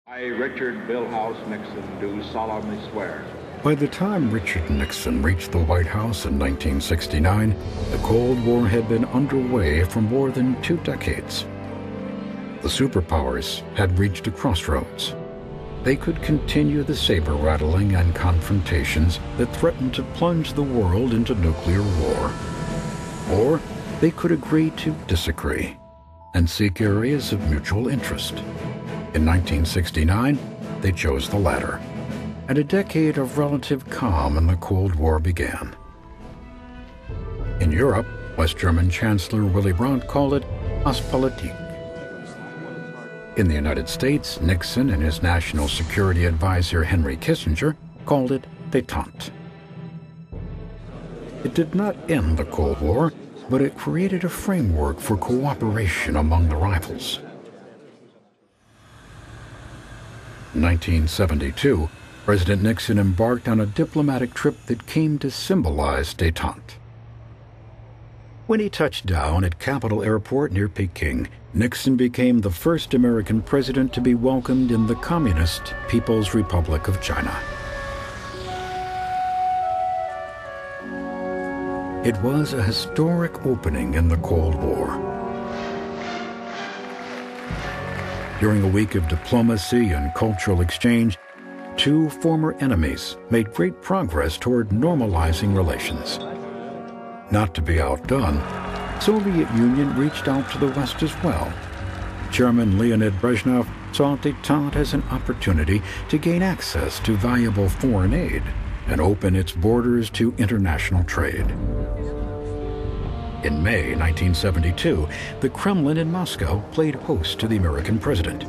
I, Richard Bilhouse Nixon, do solemnly swear. By the time Richard Nixon reached the White House in 1969, the Cold War had been underway for more than 2 decades. The superpowers had reached a crossroads. They could continue the saber-rattling and confrontations that threatened to plunge the world into nuclear war. Or they could agree to disagree and seek areas of mutual interest. In 1969, they chose the latter, and a decade of relative calm in the Cold War began. In Europe, West German Chancellor Willy Brandt called it Ostpolitik. In the United States, Nixon and his national security advisor Henry Kissinger called it détente. It did not end the Cold War, but it created a framework for cooperation among the rivals. In 1972, President Nixon embarked on a diplomatic trip that came to symbolize détente. When he touched down at Capitol Airport near Peking, Nixon became the first American president to be welcomed in the Communist People's Republic of China. It was a historic opening in the Cold War. During a week of diplomacy and cultural exchange, 2 former enemies made great progress toward normalizing relations. Not to be outdone, Soviet Union reached out to the West as well. Chairman Leonid Brezhnev saw détente as an opportunity to gain access to valuable foreign aid and open its borders to international trade. In May 1972, the Kremlin in Moscow played host to the American president.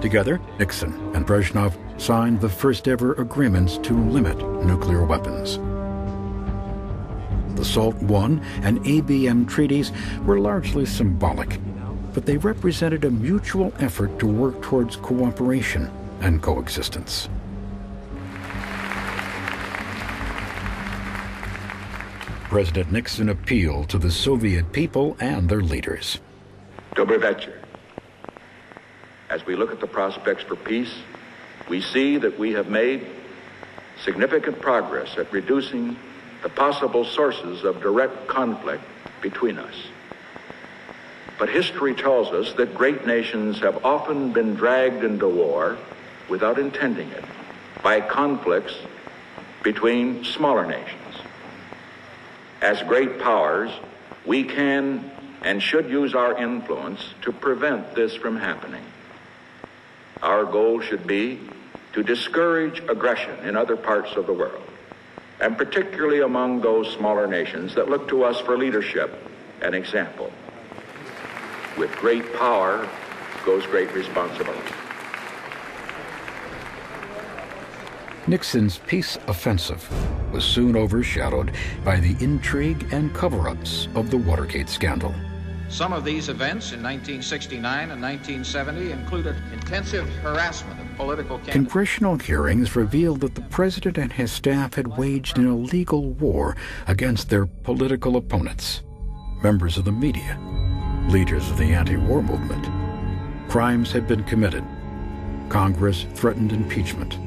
Together, Nixon and Brezhnev signed the first-ever agreements to limit nuclear weapons. The SALT I and ABM treaties were largely symbolic, but they represented a mutual effort to work towards cooperation and coexistence. President Nixon appealed to the Soviet people and their leaders. Dobry вечер. As we look at the prospects for peace, we see that we have made significant progress at reducing the possible sources of direct conflict between us. But history tells us that great nations have often been dragged into war without intending it by conflicts between smaller nations. As great powers, we can and should use our influence to prevent this from happening. Our goal should be to discourage aggression in other parts of the world, and particularly among those smaller nations that look to us for leadership and example. With great power goes great responsibility. Nixon's peace offensive was soon overshadowed by the intrigue and cover-ups of the Watergate scandal. Some of these events in 1969 and 1970 included intensive harassment of political candidates. Congressional hearings revealed that the president and his staff had waged an illegal war against their political opponents, members of the media, leaders of the anti-war movement. Crimes had been committed. Congress threatened impeachment.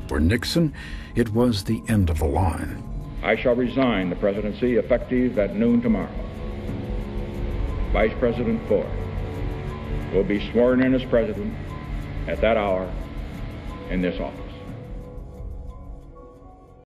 For Nixon, it was the end of the line. I shall resign the presidency effective at noon tomorrow. Vice President Ford will be sworn in as president at that hour in this office.